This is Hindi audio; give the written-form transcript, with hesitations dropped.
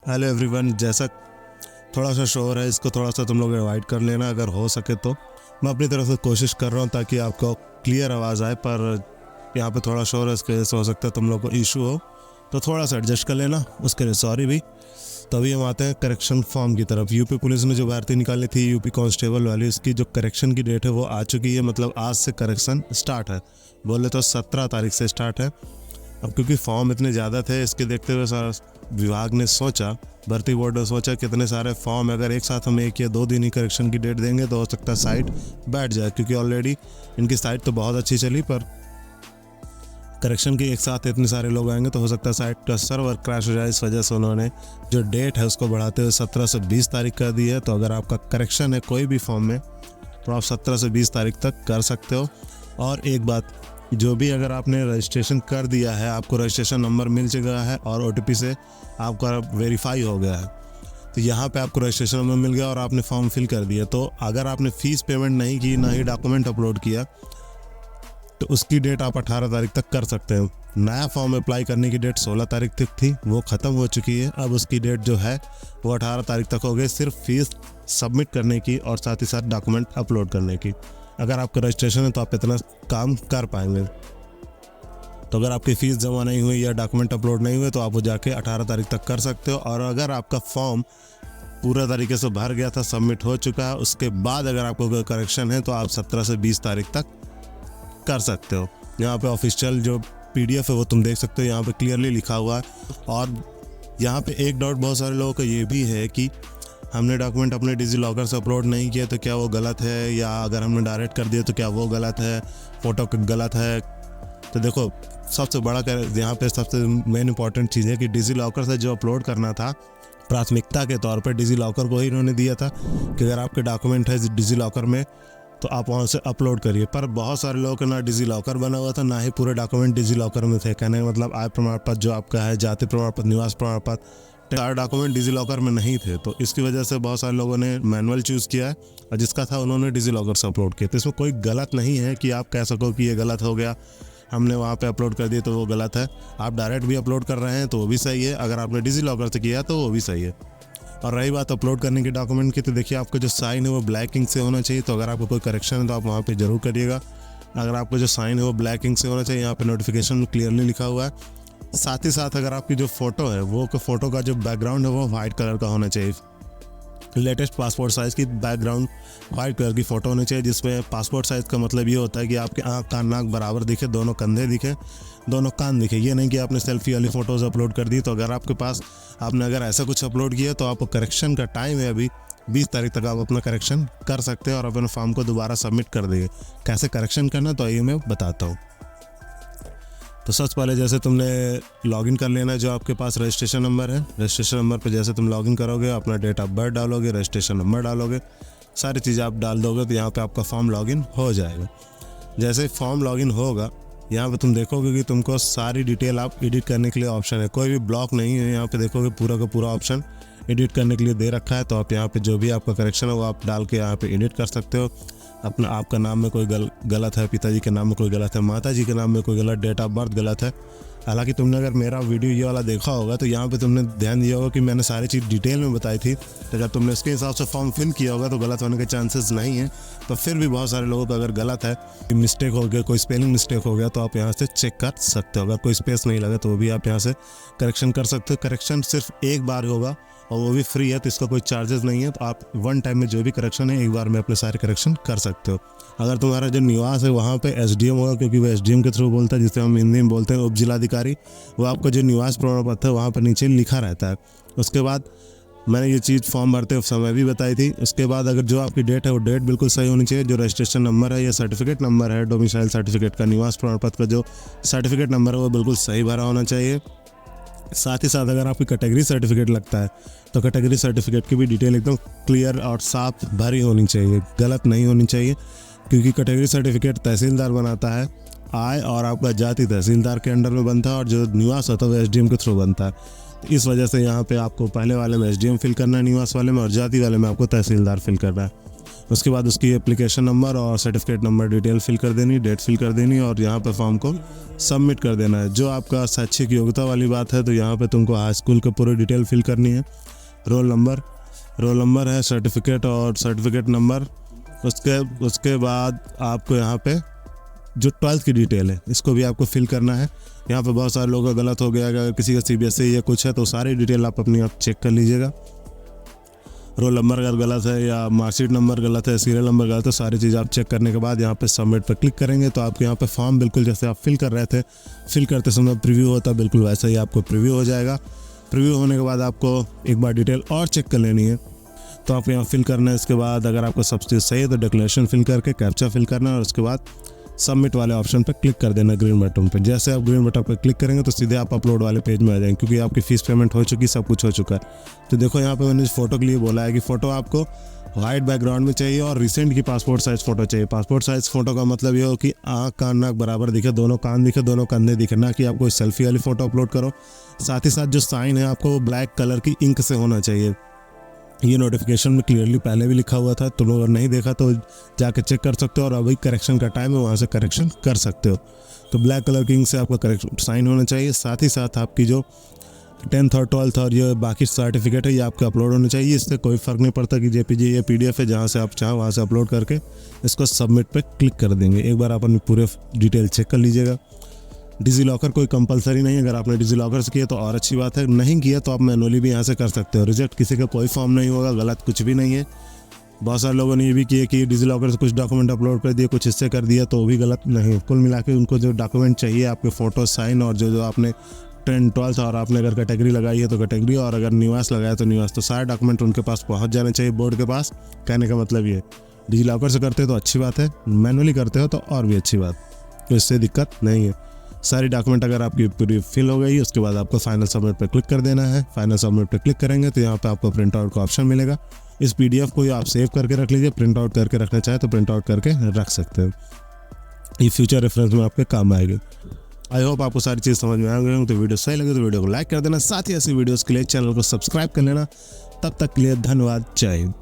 Hello everyone. जैसा थोड़ा सा शोर है, इसको थोड़ा सा तुम लोग अवॉइड कर लेना अगर हो सके तो। मैं अपनी तरफ से कोशिश कर रहा हूँ ताकि आपको क्लियर आवाज़ आए, पर यहाँ पे थोड़ा शोर है, इसकी वजह से हो सकता है तुम लोग को इशू हो, तो थोड़ा सा एडजस्ट कर लेना। उसके लिए सॉरी भी। तभी हम आते हैं करेक्शन फॉर्म की तरफ। यूपी पुलिस ने जो भर्ती निकाली थी यूपी कांस्टेबल वाली, इसकी जो करेक्शन की डेट है वो आ चुकी है। मतलब आज से करेक्शन स्टार्ट है, बोले तो 17 तारीख से स्टार्ट है। अब क्योंकि फॉर्म इतने ज़्यादा थे, इसके देखते हुए सारा विभाग ने सोचा, भर्ती बोर्ड ने सोचा कि इतने सारे फॉर्म अगर एक साथ हम 1 या 2 दिन ही करेक्शन की डेट देंगे तो हो सकता है साइट बैठ जाए, क्योंकि ऑलरेडी इनकी साइट तो बहुत अच्छी चली, पर करेक्शन के एक साथ इतने सारे लोग आएंगे तो हो सकता है साइट का सर्वर क्रैश हो जाए। इस वजह से उन्होंने जो डेट है उसको बढ़ाते हुए 17 से 20 तारीख कर दी है। तो अगर आपका करेक्शन है कोई भी फॉर्म में तो आप 17 से 20 तारीख तक कर सकते हो। और एक बात, जो भी अगर आपने रजिस्ट्रेशन कर दिया है, आपको रजिस्ट्रेशन नंबर मिल चुका है और OTP से आपका वेरीफाई हो गया है, तो यहाँ पे आपको रजिस्ट्रेशन नंबर मिल गया और आपने फॉर्म फिल कर दिया, तो अगर आपने फ़ीस पेमेंट नहीं की, ना ही डॉक्यूमेंट अपलोड किया, तो उसकी डेट आप 18 तारीख तक कर सकते हो। नया फॉर्म अप्लाई करने की डेट 16 तारीख तक थी, वो ख़त्म हो चुकी है। अब उसकी डेट जो है वो 18 तारीख तक हो गई, सिर्फ फीस सबमिट करने की और साथ ही साथ डॉक्यूमेंट अपलोड करने की। अगर आपका रजिस्ट्रेशन है तो आप इतना काम कर पाएंगे। तो अगर आपकी फ़ीस जमा नहीं हुई या डॉक्यूमेंट अपलोड नहीं हुए तो आप वो जाके 18 तारीख तक कर सकते हो। और अगर आपका फॉर्म पूरा तरीके से भर गया था, सबमिट हो चुका है, उसके बाद अगर आपको कोई करेक्शन है तो आप 17 से 20 तारीख तक कर सकते हो। यहाँ पे ऑफिशियल जो PDF है वो तुम देख सकते हो, यहाँ पे क्लियरली लिखा हुआ है। और यहाँ पे एक डाउट बहुत सारे लोगों का ये भी है कि हमने डॉक्यूमेंट अपने डिजी-लॉकर से अपलोड नहीं किया तो क्या वो गलत है, या अगर हमने डायरेक्ट कर दिया तो क्या वो गलत है, फ़ोटो गलत है। तो देखो, सबसे बड़ा यहाँ पे सबसे मेन इंपॉर्टेंट चीज़ है कि डिजी-लॉकर से जो अपलोड करना था, प्राथमिकता के तौर पर डिजी-लॉकर को ही इन्होंने दिया था कि अगर आपके डॉक्यूमेंट है डिजी-लॉकर में तो आप वहाँ से अपलोड करिए। पर बहुत सारे लोगों का ना डिजी-लॉकर बना हुआ था, ना ही पूरे डॉक्यूमेंट डिजी-लॉकर में थे। कहने का मतलब आय प्रमाण पत्र जो आपका है, जाति प्रमाण पत्र, निवास प्रमाण पत्र, सारे डॉक्यूमेंट डिजी-लॉकर में नहीं थे। तो इसकी वजह से बहुत सारे लोगों ने मैनुअल चूज़ किया है और जिसका था उन्होंने डिजी-लॉकर से अपलोड किया। तो इसमें कोई गलत नहीं है कि आप कह सको कि ये गलत हो गया, हमने वहाँ पे अपलोड कर दिया तो वो गलत है। आप डायरेक्ट भी अपलोड कर रहे हैं तो वो भी सही है, अगर आपने डिजी-लॉकर से किया तो वो भी सही है। और रही बात अपलोड करने के डॉक्यूमेंट की, तो देखिए आपका जो साइन है वो ब्लैक इंक से होना चाहिए। तो अगर आपको कोई करेक्शन है तो आप वहाँ पे ज़रूर करिएगा। अगर आपका जो साइन है वो ब्लैक इंक से होना चाहिए, यहाँ पे नोटिफिकेशन में क्लियरली लिखा हुआ है। साथ ही साथ अगर आपकी जो फ़ोटो है वो फ़ोटो का जो बैकग्राउंड है वो वाइट कलर का होना चाहिए। लेटेस्ट पासपोर्ट साइज़ की बैकग्राउंड वाइट कलर की फ़ोटो होनी चाहिए, जिसमें पासपोर्ट साइज़ का मतलब ये होता है कि आपके आँख कान नाक बराबर दिखे, दोनों कंधे दिखे, दोनों कान दिखे। ये नहीं कि आपने सेल्फी वाली फ़ोटोज़ अपलोड कर दी। तो अगर आपके पास आपने अगर ऐसा कुछ अपलोड किया तो आपको करेक्शन का टाइम है अभी 20 तारीख तक, आप अपना करेक्शन कर सकते हैं और अपने फॉर्म को दोबारा सबमिट कर देंगे। कैसे करेक्शन करना तो आइए मैं बताता हूँ। तो सबसे पहले जैसे तुमने लॉगिन कर लेना है, जो आपके पास रजिस्ट्रेशन नंबर है, रजिस्ट्रेशन नंबर पे जैसे तुम लॉगिन करोगे अपना डेट ऑफ बर्थ डालोगे, रजिस्ट्रेशन नंबर डालोगे, सारी चीज़ें आप डाल दोगे तो यहाँ पे आपका फॉर्म लॉगिन हो जाएगा। जैसे फॉर्म लॉगिन होगा यहाँ पे तुम देखोगे कि तुमको सारी डिटेल आप एडिट करने के लिए ऑप्शन है, कोई भी ब्लॉक नहीं है। यहाँ पे देखोगे पूरा का पूरा ऑप्शन एडिट करने के लिए दे रखा है। तो आप यहाँ पे जो भी आपका करेक्शन है वो आप डाल के यहाँ पे एडिट कर सकते हो। अपना आपका नाम में कोई गलत है, पिताजी के नाम में कोई गलत है, माताजी के नाम में कोई गलत, डेट ऑफ बर्थ गलत है। हालांकि तुमने अगर मेरा वीडियो ये वाला देखा होगा तो यहाँ पे तुमने ध्यान दिया होगा कि मैंने सारी चीज़ डिटेल में बताई थी। तो जब तुमने उसके हिसाब से फॉर्म फिल किया होगा तो गलत होने के चांसेस नहीं है। तो फिर भी बहुत सारे लोगों को अगर गलत है, मिस्टेक हो गया, कोई स्पेलिंग मिस्टेक हो गया, तो आप यहाँ से चेक कर सकते हो। अगर कोई स्पेस नहीं लगा तो वो भी आप यहाँ से करेक्शन कर सकते हो। करेक्शन सिर्फ एक बार होगा और वो भी फ्री है, तो इसका कोई चार्जेस नहीं है। तो आप वन टाइम में जो भी करेक्शन है एक बार में अपने सारे करेक्शन कर सकते हो। अगर तुम्हारा जो निवास है वहाँ पे SDM होगा, क्योंकि वो SDM के थ्रू बोलता है, जिसे हम हिंदी में बोलते हैं उप जिलाधिकारी, वो आपका जो निवास प्रमाण पत्र है वहाँ पर नीचे लिखा रहता है। उसके बाद मैंने ये चीज़ फॉर्म भरते समय भी बताई थी। उसके बाद अगर जो आपकी डेट है वो डेट बिल्कुल सही होनी चाहिए। जो रजिस्ट्रेशन नंबर है या सर्टिफिकेट नंबर है, डोमिसाइल सर्टिफिकेट का, निवास प्रमाण पत्र का जो सर्टिफिकेट नंबर है वो बिल्कुल सही भरा होना चाहिए। साथ ही साथ अगर आपकी कैटेगरी सर्टिफिकेट लगता है तो कैटेगरी सर्टिफिकेट की भी डिटेल एकदम क्लियर और साफ भरी होनी चाहिए, गलत नहीं होनी चाहिए। क्योंकि कैटेगरी सर्टिफिकेट तहसीलदार बनाता है, आय और आपका जाति तहसीलदार के अंडर में बनता है, और जो निवास होता है वो SDM के थ्रू बनता है। तो इस वजह से यहाँ पे आपको पहले वाले में SDM फिल करना है निवास वाले में, और जाति वाले में आपको तहसीलदार फिल करना है। उसके बाद उसकी एप्लीकेशन नंबर और सर्टिफिकेट नंबर डिटेल फिल कर देनी, डेट फिल कर देनी और यहाँ पे फॉर्म को सबमिट कर देना है। जो आपका शैक्षिक योग्यता वाली बात है तो यहाँ पे तुमको हाई स्कूल का पूरी डिटेल फिल करनी है, रोल नंबर है, सर्टिफिकेट और सर्टिफिकेट नंबर। उसके बाद आपको यहाँ पे जो 12th की डिटेल है इसको भी आपको फिल करना है। यहाँ पे बहुत सारे लोगों का गलत हो गया, अगर किसी का CBSE या कुछ है तो सारी डिटेल आप अपनी आप चेक कर लीजिएगा। रोल नंबर अगर गलत है या मार्कशीट नंबर गलत है, सीरियल नंबर गलत है, सारी चीज़ आप चेक करने के बाद यहाँ पे सबमिट पर क्लिक करेंगे तो आपके यहाँ पे फॉर्म बिल्कुल जैसे आप फिल कर रहे थे, फिल करते समय प्रीव्यू होता बिल्कुल वैसा ही आपको प्रीव्यू हो जाएगा। प्रीव्यू होने के बाद आपको एक बार डिटेल और चेक कर लेनी है तो आपको यहाँ फिल करना है। इसके बाद अगर आपका सब चीज़ सही है तो डिक्लेरेशन फिल करके कैप्चा फिल करना है और उसके बाद सबमिट वाले ऑप्शन पर क्लिक कर देना ग्रीन बटन पर। जैसे आप ग्रीन बटन पर क्लिक करेंगे तो सीधे आप अपलोड वाले पेज में आ जाएंगे, क्योंकि आपकी फ़ीस पेमेंट हो चुकी, सब कुछ हो चुका है। तो देखो यहाँ पे मैंने फ़ोटो के लिए बोला है कि फ़ोटो आपको वाइट बैकग्राउंड में चाहिए और रिसेंट की पासपोर्ट साइज़ फ़ोटो चाहिए। पासपोर्ट साइज़ फ़ोटो का मतलब ये हो कि आँख कान नाक बराबर दिखे, दोनों कान दिखे, दोनों कंधे दिखे, ना कि आप कोई सेल्फी वाली फ़ोटो अपलोड करो। साथ ही साथ जो साइन है आपको वो ब्लैक कलर की इंक से होना चाहिए। ये नोटिफिकेशन में क्लियरली पहले भी लिखा हुआ था, तुम अगर नहीं देखा तो जाके चेक कर सकते हो और अभी करेक्शन का टाइम है, वहाँ से करेक्शन कर सकते हो। तो ब्लैक कलर की इंक से आपका करेक्शन साइन होना चाहिए। साथ ही साथ आपकी जो 10th और 12th और ये बाकी सर्टिफिकेट है ये आपके अपलोड होने चाहिए। इससे कोई फ़र्क नहीं पड़ता कि JPG या PDF है, जहाँ से आप चाहो वहाँ से अपलोड करके इसको सबमिट पे क्लिक कर देंगे। एक बार आप अपनी पूरे डिटेल चेक कर लीजिएगा। डिजीलॉकर कोई कंपलसरी नहीं है, अगर आपने डिजीलॉकर से किया तो और अच्छी बात है, नहीं किया तो आप मैनुअली भी यहाँ से कर सकते हो। रिजेक्ट किसी का कोई फॉर्म नहीं होगा, गलत कुछ भी नहीं है। बहुत सारे लोगों ने ये भी किया कि डिजीलॉकर से कुछ डॉक्यूमेंट अपलोड कर दिए, कुछ इससे कर दिया, तो वो भी गलत नहीं है। कुल मिला के उनको जो डॉक्यूमेंट चाहिए आपके फ़ोटो, साइन और जो आपने 10th 12th और आपने अगर कैटेगरी लगाई है तो कैटेगरी और अगर निवास लगाया तो निवास, तो सारे डॉक्यूमेंट उनके पास पहुँच जाने चाहिए, बोर्ड के पास। कहने का मतलब ये डिजीलॉकर से करते हो तो अच्छी बात है, मैनुअली करते हो तो और भी अच्छी बात, तो इससे दिक्कत नहीं है। सारी डॉक्यूमेंट अगर आपकी पूरी फिल हो गई उसके बाद आपको फाइनल सबमिट पर क्लिक कर देना है। फाइनल सबमिट पर क्लिक करेंगे तो यहाँ पे आपको प्रिंट आउट का ऑप्शन मिलेगा। इस PDF को आप सेव करके रख लीजिए, प्रिंट आउट करके रखना चाहे तो प्रिंट आउट करके रख सकते हो, ये फ्यूचर रेफरेंस में आपके काम आएगी। आई होप आपको सारी चीज़ समझ में आ गई। तो वीडियो सही लगे तो वीडियो को लाइक कर देना, साथ ही ऐसी वीडियोज़ के लिए चैनल को सब्सक्राइब कर लेना। तब तक के लिए धन्यवाद, जय हिंद।